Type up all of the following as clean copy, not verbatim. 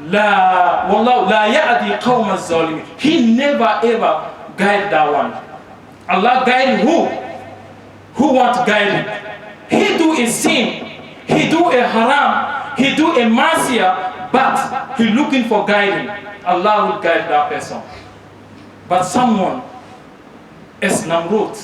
La wallahu la ya'di qawm az-zalimin. He never ever guide that one. Allah guide who? Who want guiding? He do a sin, he do a haram, he do a ma'siyah, but he looking for guiding. Allah will guide that person. But someone as Namrud,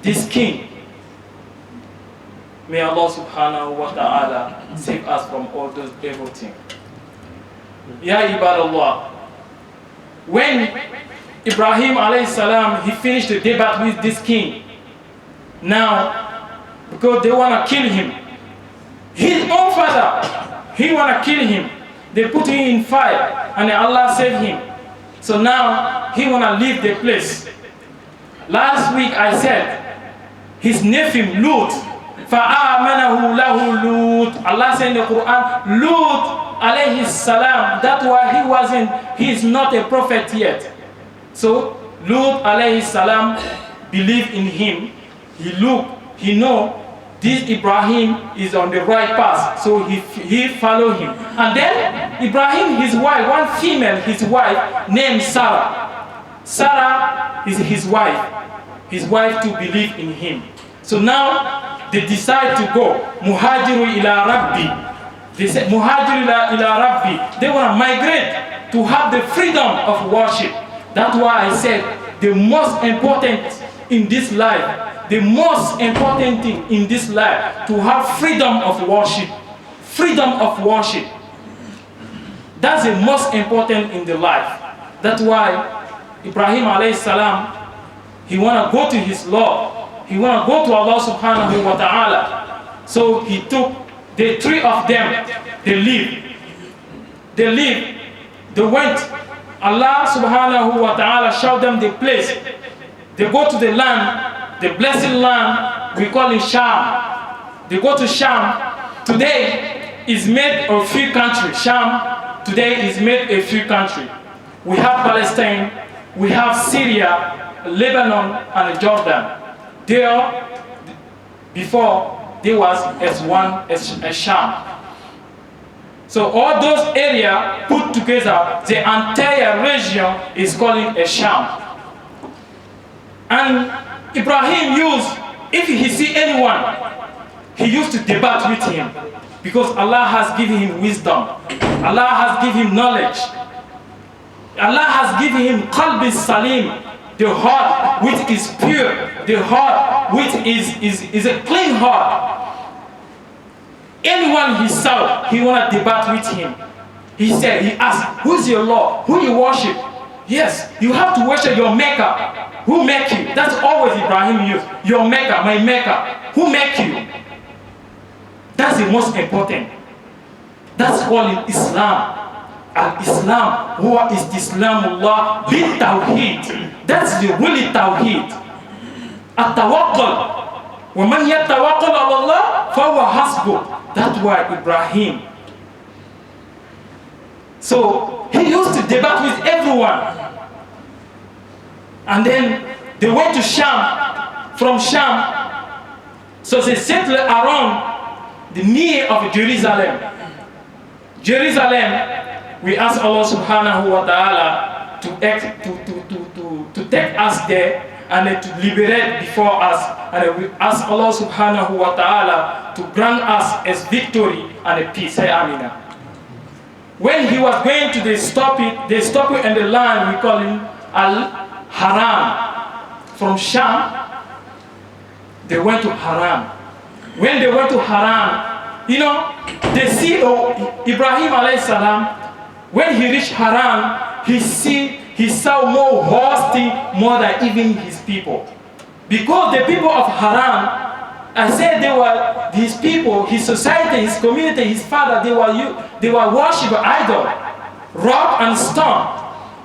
this king, may Allah subhanahu wa ta'ala save us from all those evil things. Ya ibadallah, when Ibrahim alayhi salam, he finished the debate with this king. Now, because they want to kill him, his own father, he want to kill him. They put him in fire, and Allah saved him. So now he want to leave the place. Last week I said his nephew Lut, فَآمَنَهُ لَهُ Lut. Allah said in the Quran, Lut alayhi salam. That's why he's not a prophet yet. So Lut alayhi salam believed in him. He know this Ibrahim is on the right path, so he follow him. And then Ibrahim, his wife, one female, his wife, named Sarah. Sarah is his wife to believe in him. So now they decide to go. Muhajiru ila Rabbi. They said Muhajiru ila Rabbi. They want to migrate to have the freedom of worship. That's why I said the most important in this life, the most important thing in this life, to have freedom of worship. Freedom of worship. That's the most important in the life. That's why Ibrahim alayhi salam, he want to go to his Lord. He want to go to Allah subhanahu wa ta'ala. So he took the three of them. They went. Allah subhanahu wa ta'ala showed them the place. They go to the land, the blessed land, we call it Sham. They go to Sham. Today is made of few countries. Sham today is made a few countries. We have Palestine, we have Syria, Lebanon, and Jordan. There, before, there was as one as Sham. So all those areas put together, the entire region is called a Sham. And Ibrahim used, if he see anyone, he used to debate with him, because Allah has given him wisdom. Allah has given him knowledge. Allah has given him qalb salim, the heart which is pure, the heart which is a clean heart. Anyone he saw, he want to debate with him. He asked, who's your Lord? Who you worship? Yes, you have to worship your maker. Who make you? That's always Ibrahim used. Your maker, my maker. Who make you? That's the most important. That's called Islam. Al-Islam, huwa istislamullah bil-tawheed. That's the really tawheed. At-tawakkul. وَمَنْ يَتَّوَكَّلْ عَلَى اللَّهِ فَهُوَ حَسْبُهُ. That's why Ibrahim. So he used to debate with everyone. And then they went to Sham. From Sham, so they settled around the near of Jerusalem. We ask Allah subhanahu wa ta'ala to take us there and to liberate before us. And we ask Allah subhanahu wa ta'ala to grant us as victory and a peace. Say Amina. When he was going to they stop it in the land, we call him Al-Haram. From Sham, they went to Haram. When they went to Haram, they see Ibrahim alayhi salam. When he reached Haram, he saw more hosting more than even his people. Because the people of Haram, I said they were his people, his society, his community, his father, they were worshiping idol, rock and stone.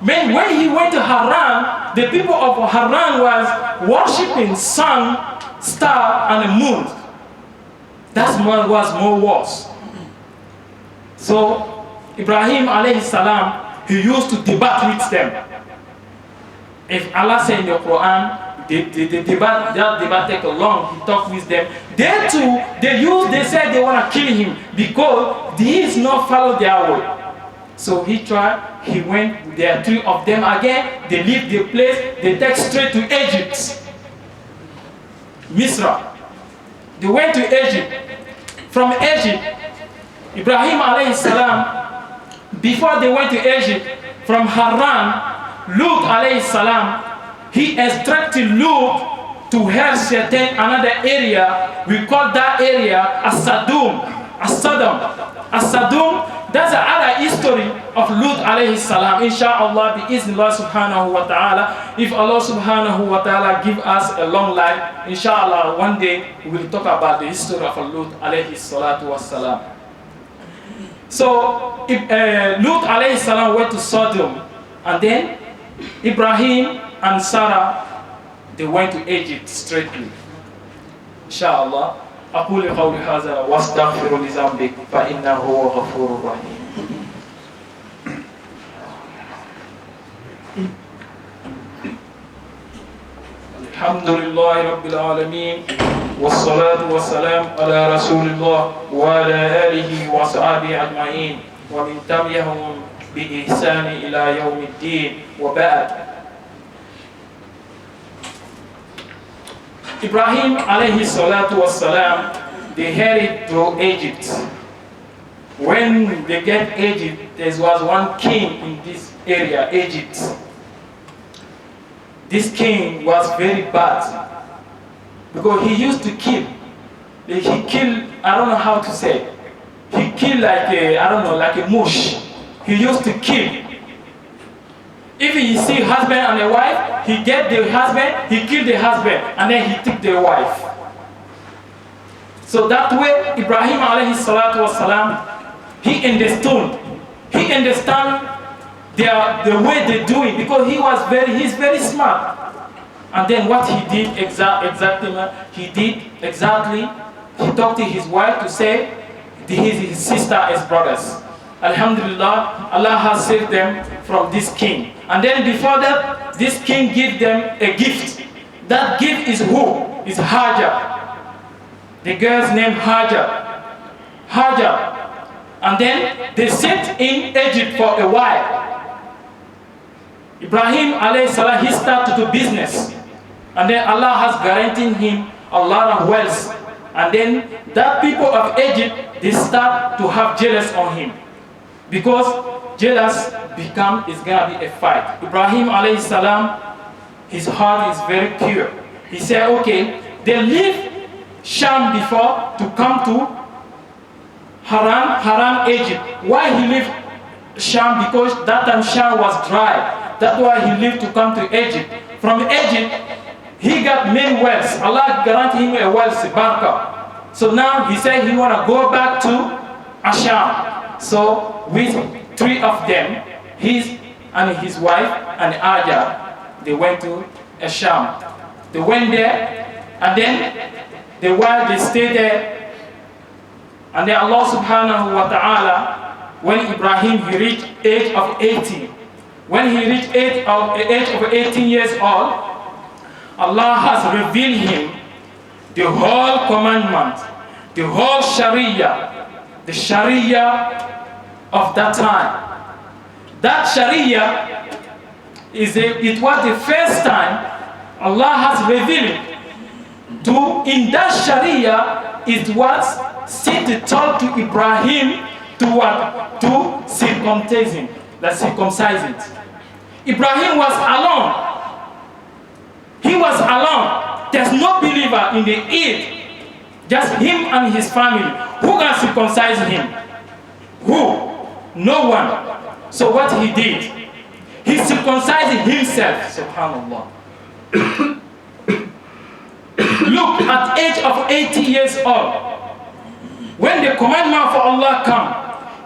When he went to Haran, the people of Haran was worshiping sun, star, and the moon. That was more worse. So Ibrahim alayhi salam, he used to debate with them. If Allah said in the Quran, that debate take long, he talked with them. They too, they said they want to kill him because he is not follow their way. So he went, there are 3 of them again, they leave the place, they take straight to Egypt. Misra. They went to Egypt. From Egypt, Ibrahim alayhi salam, before they went to Egypt, from Haran, Lut alayhi salam, he instructed Lut to help certain another area. We call that area As-Sadum. As-Sadum, that's another history of Lut alayhi salam. Insha'Allah, bi-iznillah subhanahu wa ta'ala. If Allah subhanahu wa ta'ala give us a long life, insha'Allah, one day we will talk about the history of Lut alayhi salatu wa salam. So, Lut alayhi salam went to Sodom, and then Ibrahim and Sarah, they went to Egypt straightly. Inshallah. أقول قولي هذا واستغفر لذنبك فإنه هو غفور رحيم. الحمد لله رب العالمين والصلاة والسلام على رسول الله وعلى آله وصحبه أجمعين ومن تبعهم بإحسان إلى يوم الدين وبعد. Ibrahim alayhi salatu wassalam, they headed to Egypt. When they get Egypt, there was one king in this area, Egypt. This king was very bad because he used to kill. He killed, I don't know how to say. He killed like like a mush. He used to kill. If he see husband and a wife, he get the husband, he kill the husband, and then he take the wife. So that way, Ibrahim alayhi salatu wasalam, he understand the way they do it, because he's very smart. And then what he did exactly, he talked to his wife to say his sister as brothers. Alhamdulillah, Allah has saved them from this king. And then before that, this king gave them a gift. That gift is who? Is Hajar. The girl's name Hajar. Hajar. And then they sat in Egypt for a while. Ibrahim alayhi salam, he started to do business. And then Allah has guaranteed him a lot of wealth. And then that people of Egypt, they start to have jealous on him. Because jealous is gonna be a fight. Ibrahim alayhi salam, his heart is very pure. He said, okay, they leave Sham before to come to Haran, Egypt. Why he left Sham? Because that time Sham was dry. That's why he left to come to Egypt. From Egypt, he got many wealth. Allah granted him a wealth, barakah. So now he said he wanna go back to Asham. So with 3 of them, his and his wife and Hajar, they went to Asham. They went there, and then while they stayed there, and then Allah subhanahu wa ta'ala, when Ibrahim he reached age of 18, when he reached age of 18 years old, Allah has revealed him the whole commandment, the whole Sharia, the Sharia of that time. That Sharia it was the first time Allah has revealed in that Sharia it was said told to Ibrahim to what? To circumcise him. Circumcise it. Ibrahim was alone. He was alone. There's no believer in the Eid. Just him and his family. Who can circumcise him? Who? No one. So what he did? He circumcised himself. Subhanallah. Look, at age of 80 years old, when the commandment for Allah come,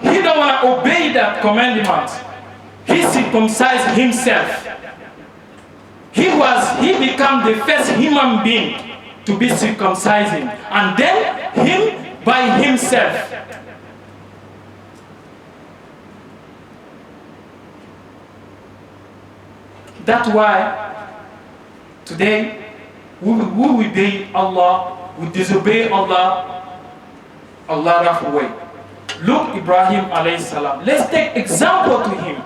he don't want to obey that commandment. He circumcised himself. He became the first human being to be circumcising, and then him by himself. That's why today we obey Allah, we disobey Allah, Allah away. Look, Ibrahim alayhi salam. Let's take example to him.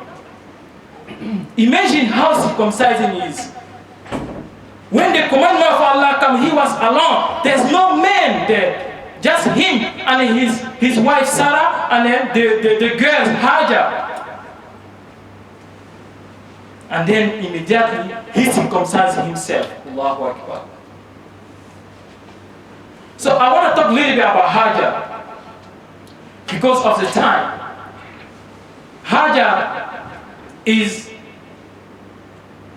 Imagine how circumcising is. When the commandment of Allah came, he was alone. There's no man there. Just him and his wife Sarah and then the girl Hajar. And then immediately he circumcised himself. Allahu Akbar. So I want to talk a little bit about Hajar because of the time. Hajar is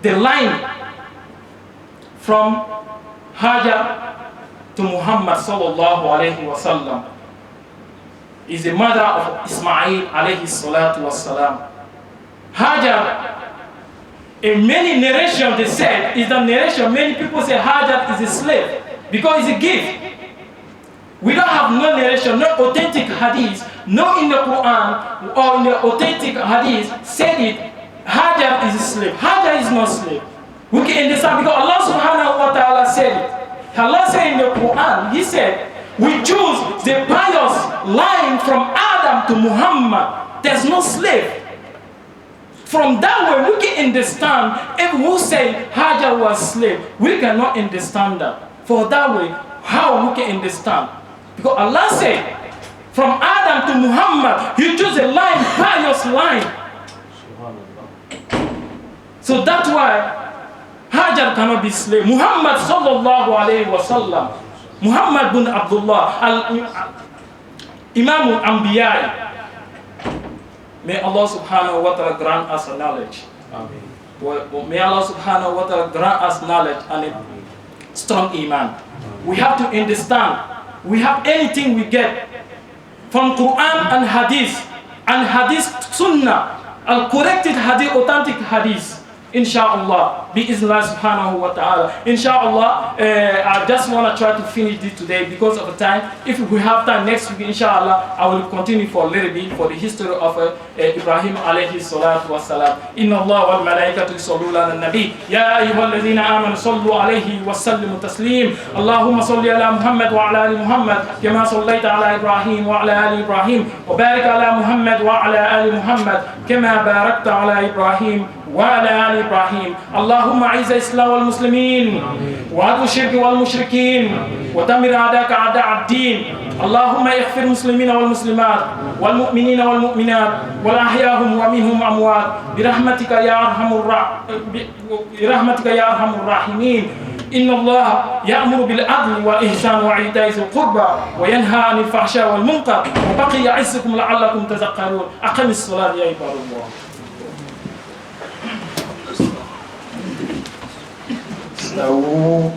the line from Hajar to Muhammad sallallahu alayhi wa sallam. Is the mother of Ismail alayhi salatu wa salam. Hajar, in many narrations they said, is the narration, many people say Hajar is a slave because it's a gift. We don't have no narration, no authentic hadith, no in the Quran or in the authentic hadith said it, Hajar is a slave. Hajar is not slave. We can understand because Allah subhanahu wa ta'ala said it. Allah said in the Quran, He said, we choose the pious line from Adam to Muhammad. There's no slave. From that way, we can understand if we say Hajar was slave, we cannot understand that. For that way, how we can understand? Because Allah said, from Adam to Muhammad, He chose a line, pious line. So that's why Hajar cannot be slave. Muhammad sallallahu alayhi wa sallam, Muhammad bin Abdullah, Imam al-Anbiya. May Allah subhanahu wa ta'ala grant us knowledge. Amen. May Allah subhanahu wa ta'ala grant us knowledge and a strong iman. We have to understand, we have anything we get from Quran and Hadith Sunnah, corrected Hadith, authentic Hadith. Inshallah, bi-iznillah subhanahu wa ta'ala. Inshallah, I just want to try to finish this today because of the time. If we have time next week, inshallah, I will continue for a little bit for the history of Ibrahim alayhi salatu wa salam. Inna Allah wal malaikatu yusalluna ala nabi. Ya ayyuhalladhina amanu sallu alayhi wa sallimu taslim. Allahumma salli ala Muhammad wa ala ali Muhammad kama sallaita ala Ibrahim wa ala ali Ibrahim wa barik ala Muhammad wa ala ali Muhammad kama barakta ala Ibrahim وعلى آل إبراهيم. اللهم أعز الإسلام والمسلمين وأذل الشرك والمشركين ودمر أعداءك أعداء الدين. اللهم اغفر المسلمين والمسلمات والمؤمنين والمؤمنات والأحياء ومنهم أموات برحمتك يا أرحم الراحمين. إن الله يأمر بالعدل والإحسان وإيتاء ذي القربى وينهى عن الفحشاء والمنكر وبقي يعظكم لعلكم تذكرون. أقم الصلاة يا عباد الله. استووا